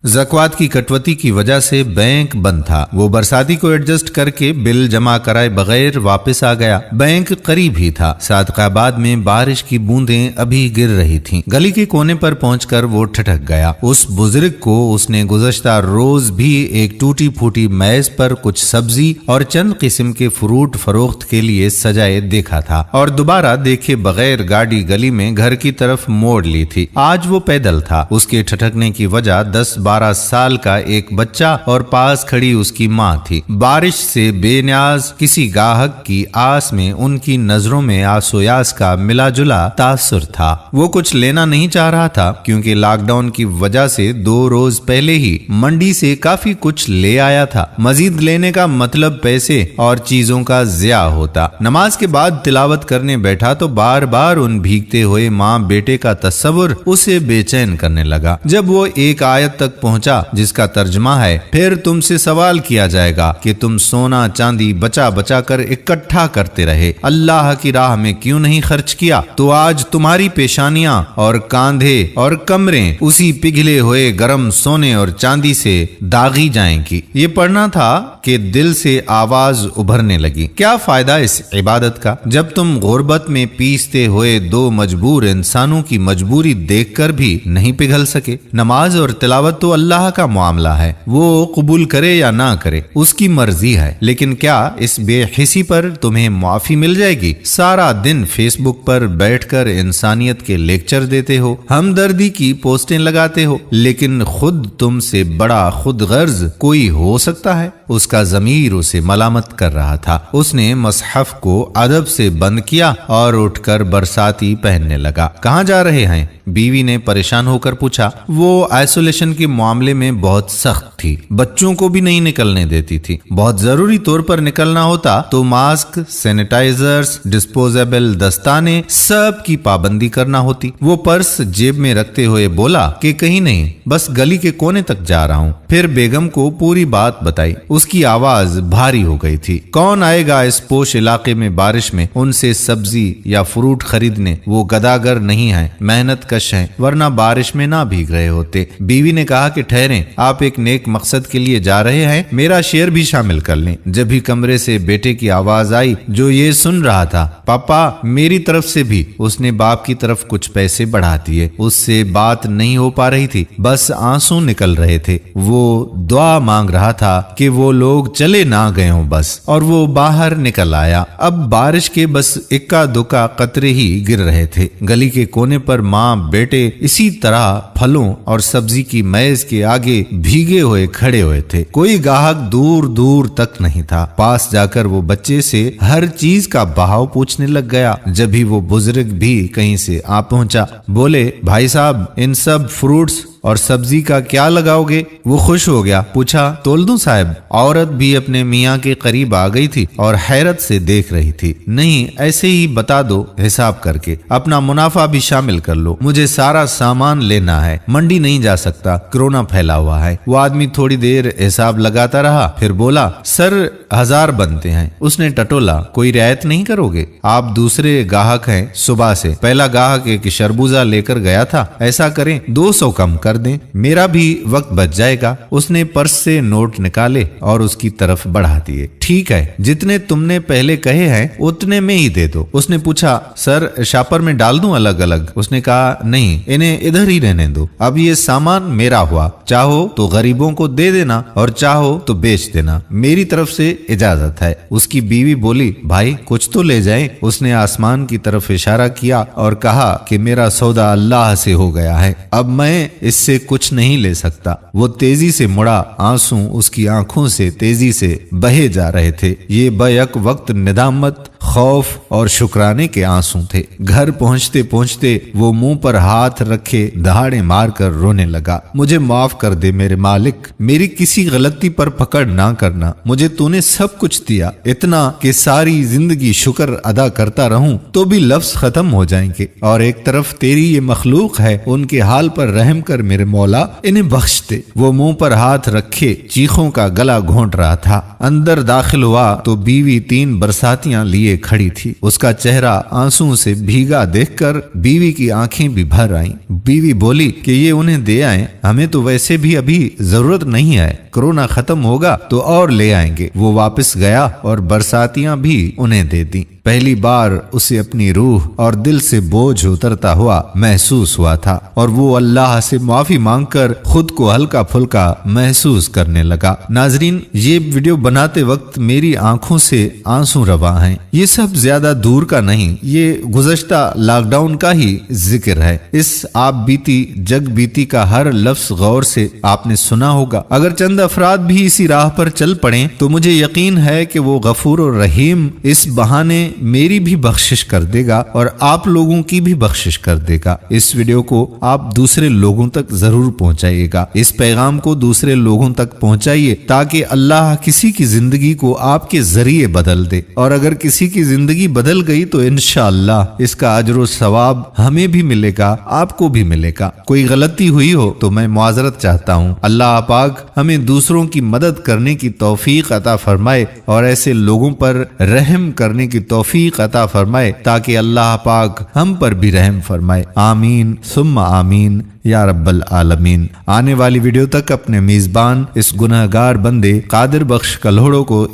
ज़कात की कटौती की वजह से बैंक बंद था। वो बरसाती को एडजस्ट करके बिल जमा कराए बगैर वापस आ गया। बैंक करीब ही था। सादकाबाद में बारिश की बूंदें अभी गिर रही थीं। गली के कोने पर पहुंचकर वो ठठक गया। उस बुजुर्ग को उसने गुज़श्ता रोज भी एक टूटी फूटी मेज पर कुछ सब्जी और चंद किस्म के फ्रूट फरोख्त के लिए सजाए देखा था और दोबारा देखे बगैर गाड़ी गली में घर की तरफ मोड़ ली थी। आज वो पैदल था। उसके ठठकने की वजह 10-12 साल का एक बच्चा और पास खड़ी उसकी माँ थी। बारिश से बेनियाज किसी गाहक की आस में उनकी नजरों में आसोयास का मिला जुला तासुर था। वो कुछ लेना नहीं चाह रहा था क्योंकि लॉकडाउन की वजह से 2 रोज पहले ही मंडी से काफी कुछ ले आया था। मजीद लेने का मतलब पैसे और चीजों का ज़िया होता। नमाज के बाद तिलावत करने बैठा तो बार बार उन भीगते हुए माँ बेटे का तस्वुर उसे बेचैन करने लगा। जब वो एक आयत तक पहुंचा जिसका तर्जमा है, फिर तुमसे सवाल किया जाएगा कि तुम सोना चांदी बचा बचा कर इकट्ठा करते रहे, अल्लाह की राह में क्यों नहीं खर्च किया, तो आज तुम्हारी पेशानियां और कांधे और कमरें उसी पिघले हुए गरम सोने और चांदी से दागी जाएंगी। ये पढ़ना था कि दिल से आवाज उभरने लगी। क्या फायदा इस इबादत का जब तुम गुर्बत में पीसते हुए 2 मजबूर इंसानों की मजबूरी देखकर भी नहीं पिघल सके। नमाज और तिलावत तो अल्लाह का मामला है, वो कबूल करे या ना करे उसकी मर्जी है, लेकिन क्या इस बेहिसी पर तुम्हें माफी मिल जाएगी? सारा दिन फेसबुक पर बैठकर इंसानियत के लेक्चर देते हो, हमदर्दी की पोस्टें लगाते हो, लेकिन खुद तुमसे बड़ा खुदगर्ज कोई हो सकता है? उसका ज़मीर उसे मलामत कर रहा था। उसने मसहफ को अदब से बंद किया और उठकर बरसाती पहनने लगा। कहाँ जा रहे हैं? बीवी ने परेशान होकर पूछा। वो आइसोलेशन के मामले में बहुत सख्त थी, बच्चों को भी नहीं निकलने देती थी। बहुत जरूरी तौर पर निकलना होता तो मास्क, सैनिटाइजर्स, डिस्पोजेबल दस्ताने सब की पाबंदी करना होती। वो पर्स जेब में रखते हुए बोला कि कहीं नहीं, बस गली के कोने तक जा रहा हूँ। फिर बेगम को पूरी बात बताई। उसकी आवाज भारी हो गई थी। कौन आएगा इस पोश इलाके में बारिश में उनसे सब्जी या फ्रूट खरीदने? वो गदागर नहीं है, मेहनत कश हैं, वरना बारिश में ना भीग रहे होते। बीवी ने कहा कि ठहरें, आप एक नेक मकसद के लिए जा रहे हैं, मेरा शेयर भी शामिल कर लें। जब भी कमरे से बेटे की आवाज आई जो ये सुन रहा था, पापा मेरी तरफ से भी, उसने बाप की तरफ कुछ पैसे बढ़ा दिए। उससे बात नहीं हो पा रही थी, बस आंसू निकल रहे थे। वो दुआ मांग रहा था कि वो लोग चले ना गए हों बस, और वो बाहर निकल आया। अब बारिश के बस इक्का दुक्का कतरे ही गिर रहे थे। गली के कोने पर माँ बेटे इसी तरह फलों और सब्जी की मेज के आगे भीगे हुए खड़े हुए थे। कोई गाहक दूर दूर तक नहीं था। पास जाकर वो बच्चे से हर चीज का भाव पूछने लग गया। जब भी वो बुजुर्ग भी कहीं से आ पहुंचा, बोले भाई साहब इन सब फ्रूट्स और सब्जी का क्या लगाओगे? वो खुश हो गया, पूछा तोल दूं साहब? औरत भी अपने मियाँ के करीब आ गई थी और हैरत से देख रही थी। नहीं, ऐसे ही बता दो हिसाब करके, अपना मुनाफा भी शामिल कर लो, मुझे सारा सामान लेना है, मंडी नहीं जा सकता, कोरोना फैला हुआ है। वो आदमी थोड़ी देर हिसाब लगाता रहा, फिर बोला सर 1000 बनते हैं। उसने टटोला, कोई रियायत नहीं करोगे? आप दूसरे गाहक हैं, सुबह से पहला गाहक एक शरबूजा लेकर गया था, ऐसा करें 200 कम कर दें, मेरा भी वक्त बच जाएगा। उसने पर्स से नोट निकाले और उसकी तरफ बढ़ा दिए। ठीक है, जितने तुमने पहले कहे हैं उतने में ही दे दो। उसने पूछा सर शापर में डाल दूं अलग अलग? उसने कहा नहीं, इन्हें इधर ही रहने दो, अब ये सामान मेरा हुआ, चाहो तो गरीबों को दे देना और चाहो तो बेच देना, मेरी तरफ से इजाजत है। उसकी बीवी बोली भाई कुछ तो ले जाएं। उसने आसमान की तरफ इशारा किया और कहा कि मेरा सौदा अल्लाह से हो गया है, अब मैं इससे कुछ नहीं ले सकता। वो तेजी से मुड़ा, आंसू उसकी आंखों से तेजी से बहे जा रहे थे। ये बैक वक्त निदामत, खौफ और शुक्राने के आंसू थे। घर पहुंचते पहुंचते वो मुंह पर हाथ रखे दहाड़े मारकर रोने लगा। मुझे माफ कर दे मेरे मालिक, मेरी किसी गलती पर पकड़ ना करना, मुझे तूने सब कुछ दिया, इतना कि सारी जिंदगी शुक्र अदा करता रहूं तो भी लफ्ज खत्म हो जाएंगे। और एक तरफ तेरी ये मखलूक है, उनके हाल पर रहम कर मेरे मौला, इन्हें बख्श दे। वो मुंह पर हाथ रखे चीखों का गला घोंट रहा था। अंदर दाखिल हुआ तो बीवी 3 बरसातियां लिए खड़ी थी। उसका चेहरा आंसुओं से भीगा देखकर बीवी की आंखें भी भर आईं। बीवी बोली कि ये उन्हें दे आए, हमें तो वैसे भी अभी जरूरत नहीं है, कोरोना खत्म होगा तो और ले आएंगे। वो वापस गया और बरसातियां भी उन्हें दे दी। पहली बार उसे अपनी रूह और दिल से बोझ उतरता हुआ महसूस हुआ था और वो अल्लाह से माफी मांगकर खुद को हल्का फुल्का महसूस करने लगा। नाजरीन, ये वीडियो बनाते वक्त मेरी आंखों से आंसू रवा हैं। ये सब ज्यादा दूर का नहीं, ये गुज़श्ता लॉकडाउन का ही जिक्र है। इस आप बीती जग बीती का हर लफ्ज गौर से आपने सुना होगा। अगर चंद अफराद भी इसी राह पर चल पड़े तो मुझे यकीन है कि वो गफूर और रहीम इस बहाने मेरी भी बख्शिश कर देगा और आप लोगों की भी बख्शिश कर देगा। इस वीडियो को आप दूसरे लोगों तक जरूर पहुंचाइएगा। इस पैगाम को दूसरे लोगों तक पहुंचाइए ताकि अल्लाह किसी की जिंदगी को आपके जरिए बदल दे, और अगर किसी की जिंदगी बदल गई तो इंशाअल्लाह इसका अजर सवाब हमें भी मिलेगा, आपको भी मिलेगा। कोई गलती हुई हो तो मैं मुआजरत चाहता हूँ। अल्लाह पाक हमें दूसरों की मदद करने की तौफीक अता फरमाए और ऐसे लोगों पर रहम करने की तौफीक अता फरमाए ताकि अल्लाह पाक हम पर भी रहम फरमाए। आमीन सुम्मा आमीन या रब्बल आलमीन। आने वाली वीडियो तक अपने मेजबान इस गुनहगार बंदे कादिर बख्श कल्होड़ो को